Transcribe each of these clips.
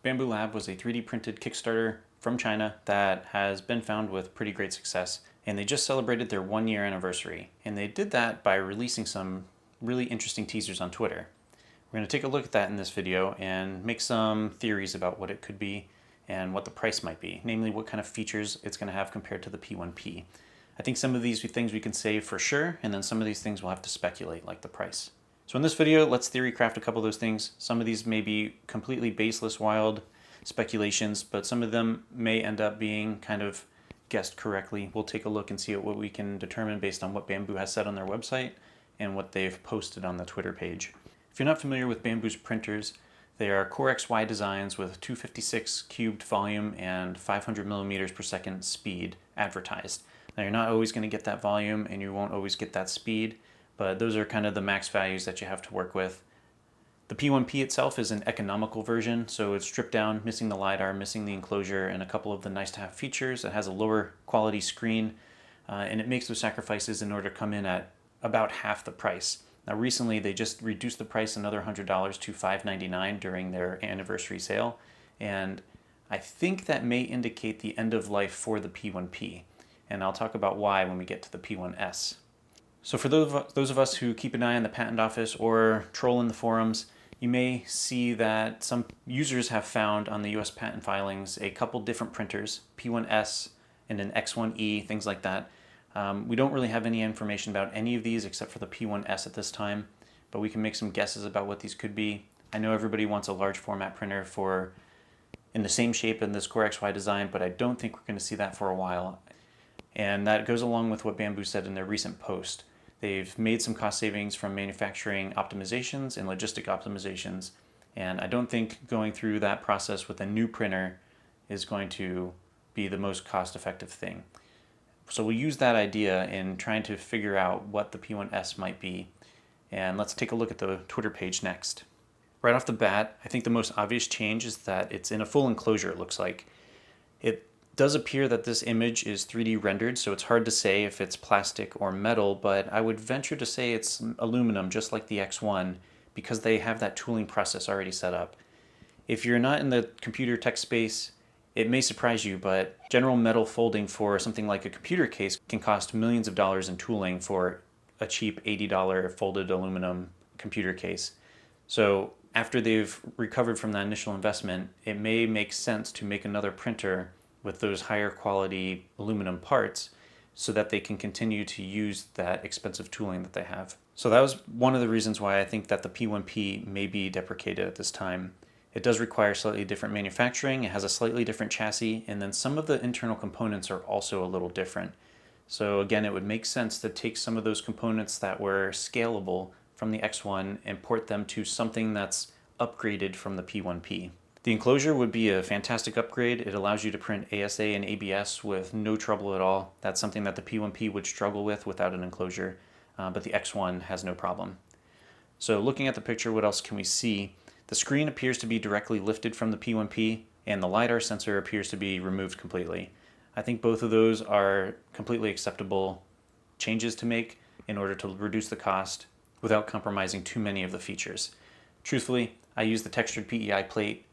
Bambu Lab was a 3D printed Kickstarter from China that has been found with pretty great success. And they just celebrated their 1 year anniversary. And they did that by releasing some really interesting teasers on Twitter. We're going to take a look at that in this video and make some theories about what it could be and what the price might be, namely what kind of features it's going to have compared to the P1P. I think some of these things we can say for sure, and then some of these things we'll have to speculate, like the price. So in this video, let's theory craft a couple of those things. Some of these may be completely baseless, wild speculations, but some of them may end up being kind of guessed correctly. We'll take a look and see what we can determine based on what Bambu has said on their website and what they've posted on the Twitter page. If you're not familiar with Bambu's printers, they are Core XY designs with 256 cubed volume and 500 millimeters per second speed advertised. Now you're not always going to get that volume and you won't always get that speed, but those are kind of the max values that you have to work with. The P1P itself is an economical version, so it's stripped down, missing the LiDAR, missing the enclosure, and a couple of the nice-to-have features. It has a lower quality screen, and it makes those sacrifices in order to come in at about half the price. Now recently they just reduced the price another $100 to $599 during their anniversary sale, and I think that may indicate the end of life for the P1P, and I'll talk about why when we get to the P1S. So for those of us who keep an eye on the patent office or troll in the forums, you may see that some users have found on the US patent filings a couple different printers, P1S and an X1E, things like that. We don't really have any information about any of these except for the P1S at this time, but we can make some guesses about what these could be. I know everybody wants a large format printer in the same shape in this Core XY design, but I don't think we're going to see that for a while. And that goes along with what Bambu said in their recent post. They've made some cost savings from manufacturing optimizations and logistic optimizations, and I don't think going through that process with a new printer is going to be the most cost-effective thing. So we'll use that idea in trying to figure out what the P1S might be, and let's take a look at the Twitter page next. Right off the bat, I think the most obvious change is that it's in a full enclosure, it looks like. It does appear that this image is 3D rendered, so it's hard to say if it's plastic or metal, but I would venture to say it's aluminum, just like the X1, because they have that tooling process already set up. If you're not in the computer tech space, it may surprise you, but general metal folding for something like a computer case can cost millions of dollars in tooling for a cheap $80 folded aluminum computer case. So after they've recovered from that initial investment, it may make sense to make another printer with those higher quality aluminum parts so that they can continue to use that expensive tooling that they have. So that was one of the reasons why I think that the P1P may be deprecated at this time. It does require slightly different manufacturing, it has a slightly different chassis, and then some of the internal components are also a little different. So again, it would make sense to take some of those components that were scalable from the X1 and port them to something that's upgraded from the P1P. The enclosure would be a fantastic upgrade. It allows you to print ASA and ABS with no trouble at all. That's something that the P1P would struggle with without an enclosure, but the X1 has no problem. So looking at the picture, what else can we see? The screen appears to be directly lifted from the P1P, and the LiDAR sensor appears to be removed completely. I think both of those are completely acceptable changes to make in order to reduce the cost without compromising too many of the features. Truthfully, I use the textured PEI plate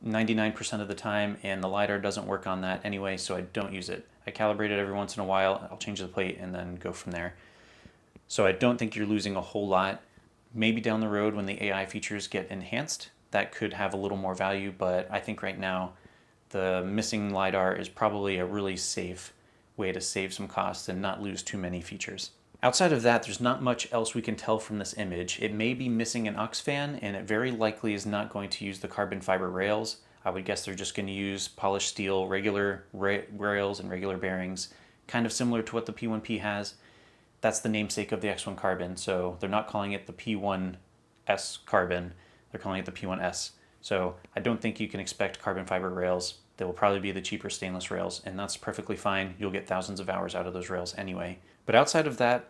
99% of the time, and the LiDAR doesn't work on that anyway, so I don't use it. I calibrate it every once in a while, I'll change the plate and then go from there. So I don't think you're losing a whole lot. Maybe down the road when the AI features get enhanced, that could have a little more value, but I think right now the missing LiDAR is probably a really safe way to save some costs and not lose too many features. Outside of that, there's not much else we can tell from this image. It may be missing an aux fan, and it very likely is not going to use the carbon fiber rails. I would guess they're just going to use polished steel, regular rails and regular bearings, kind of similar to what the P1P has. That's the namesake of the X1 carbon, so they're not calling it the P1S carbon, they're calling it the P1S. So I don't think you can expect carbon fiber rails. They will probably be the cheaper stainless rails, and that's perfectly fine. You'll get thousands of hours out of those rails anyway. But outside of that,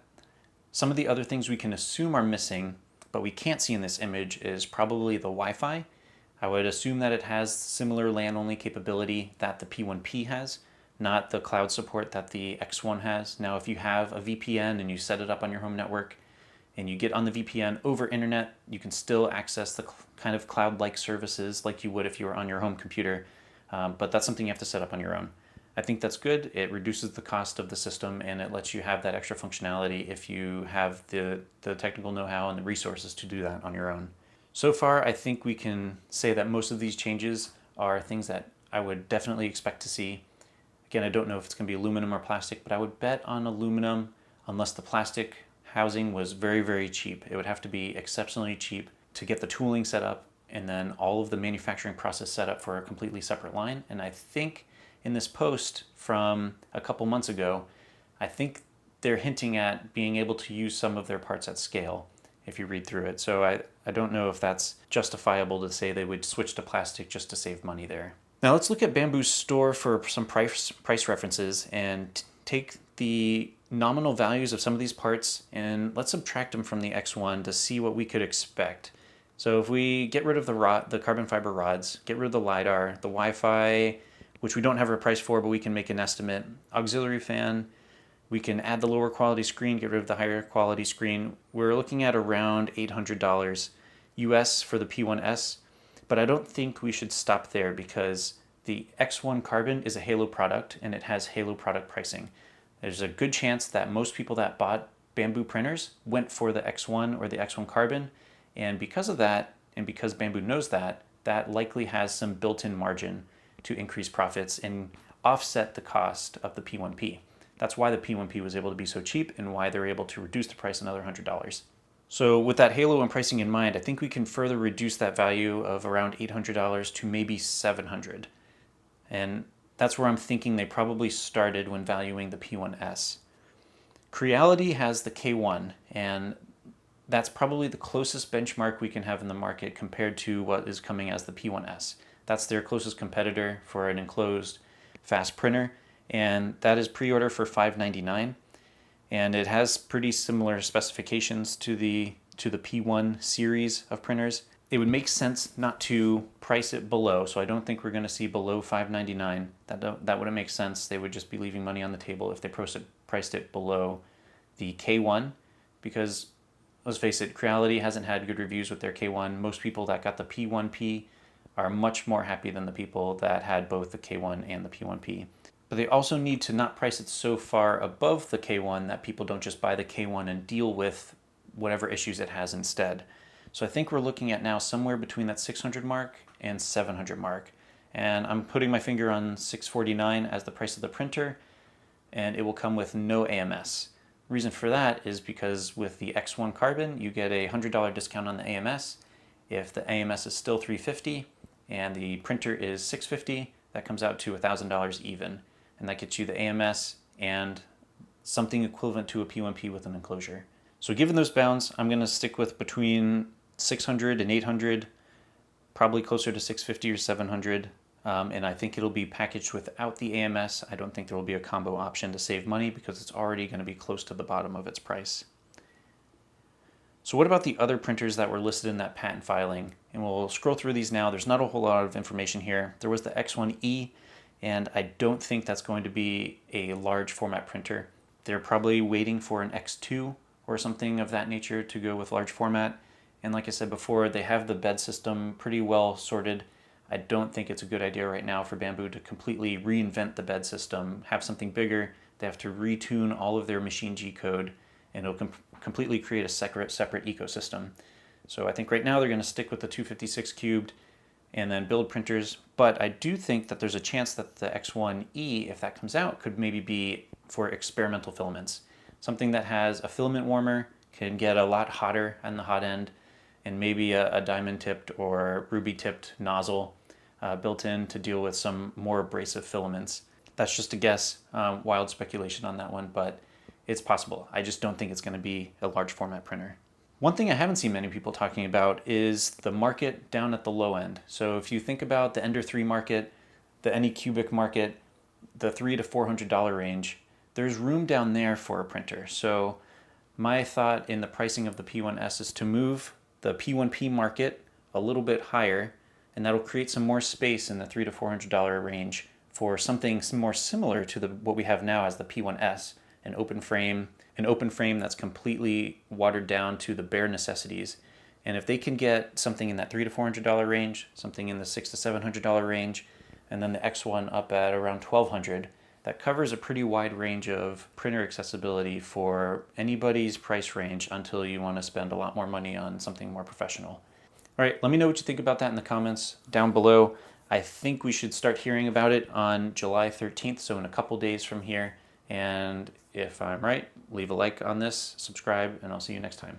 some of the other things we can assume are missing, but we can't see in this image, is probably the Wi-Fi. I would assume that it has similar LAN-only capability that the P1P has, not the cloud support that the X1 has. Now, if you have a VPN and you set it up on your home network, and you get on the VPN over internet, you can still access the kind of cloud-like services like you would if you were on your home computer, but that's something you have to set up on your own. I think that's good. It reduces the cost of the system and it lets you have that extra functionality if you have the technical know-how and the resources to do that on your own. So far, I think we can say that most of these changes are things that I would definitely expect to see. Again, I don't know if it's going to be aluminum or plastic, but I would bet on aluminum unless the plastic housing was very, very cheap. It would have to be exceptionally cheap to get the tooling set up and then all of the manufacturing process set up for a completely separate line. And I think in this post from a couple months ago, I think they're hinting at being able to use some of their parts at scale if you read through it. So I don't know if that's justifiable to say they would switch to plastic just to save money there. Now let's look at Bambu's store for some price references and take the nominal values of some of these parts and let's subtract them from the X1 to see what we could expect. So if we get rid of the carbon fiber rods, get rid of the LiDAR, the Wi-Fi, which we don't have a price for, but we can make an estimate, auxiliary fan, we can add the lower quality screen, get rid of the higher quality screen. We're looking at around $800 US for the P1S, but I don't think we should stop there because the X1 Carbon is a Halo product and it has Halo product pricing. There's a good chance that most people that bought Bambu printers went for the X1 or the X1 Carbon, and because of that, and because Bambu knows that, that likely has some built-in margin to increase profits and offset the cost of the P1P. That's why the P1P was able to be so cheap and why they're able to reduce the price another $100. So with that Halo and pricing in mind, I think we can further reduce that value of around $800 to maybe $700. And that's where I'm thinking they probably started when valuing the P1S. Creality has the K1, and that's probably the closest benchmark we can have in the market compared to what is coming as the P1S. That's their closest competitor for an enclosed fast printer, and that is pre-order for $599. And it has pretty similar specifications to the P1 series of printers. It would make sense not to price it below, so I don't think we're going to see below $599. That wouldn't make sense. They would just be leaving money on the table if they priced it below the K1, because let's face it, Creality hasn't had good reviews with their K1. Most people that got the P1P are much more happy than the people that had both the K1 and the P1P. But they also need to not price it so far above the K1 that people don't just buy the K1 and deal with whatever issues it has instead. So I think we're looking at now somewhere between that 600 mark and 700 mark. And I'm putting my finger on 649 as the price of the printer, and it will come with no AMS. Reason for that is because with the X1 Carbon, you get a $100 discount on the AMS. If the AMS is still $350 and the printer is $650, that comes out to $1,000 even. And that gets you the AMS and something equivalent to a P1P with an enclosure. So given those bounds, I'm going to stick with between 600 and 800, probably closer to 650 or 700. And I think it'll be packaged without the AMS. I don't think there will be a combo option to save money because it's already going to be close to the bottom of its price. So what about the other printers that were listed in that patent filing? And we'll scroll through these now. There's not a whole lot of information here. There was the X1E, and I don't think that's going to be a large format printer. They're probably waiting for an X2 or something of that nature to go with large format. And like I said before, they have the bed system pretty well sorted. I don't think it's a good idea right now for Bambu to completely reinvent the bed system, have something bigger. They have to retune all of their machine G code, and it'll completely create a separate ecosystem. So I think right now they're going to stick with the 256 cubed and then build printers. But I do think that there's a chance that the X1E, if that comes out, could maybe be for experimental filaments. Something that has a filament warmer, can get a lot hotter on the hot end, and maybe a diamond tipped or ruby tipped nozzle built in to deal with some more abrasive filaments. That's just a guess, wild speculation on that one, but it's possible. I just don't think it's going to be a large format printer. One thing I haven't seen many people talking about is the market down at the low end. So if you think about the Ender 3 market, the Anycubic market, the $300 to $400 range, there's room down there for a printer. So my thought in the pricing of the P1S is to move the P1P market a little bit higher, and that'll create some more space in the $300 to $400 range for something more similar to what we have now as the P1S, an open frame, an open frame that's completely watered down to the bare necessities. And if they can get something in that $300 to $400 range, something in the $600 to $700 range, and then the X1 up at around $1,200, that covers a pretty wide range of printer accessibility for anybody's price range until you want to spend a lot more money on something more professional. All right, let me know what you think about that in the comments down below. I think we should start hearing about it on July 13th, so in a couple days from here. And if I'm right, leave a like on this, subscribe, and I'll see you next time.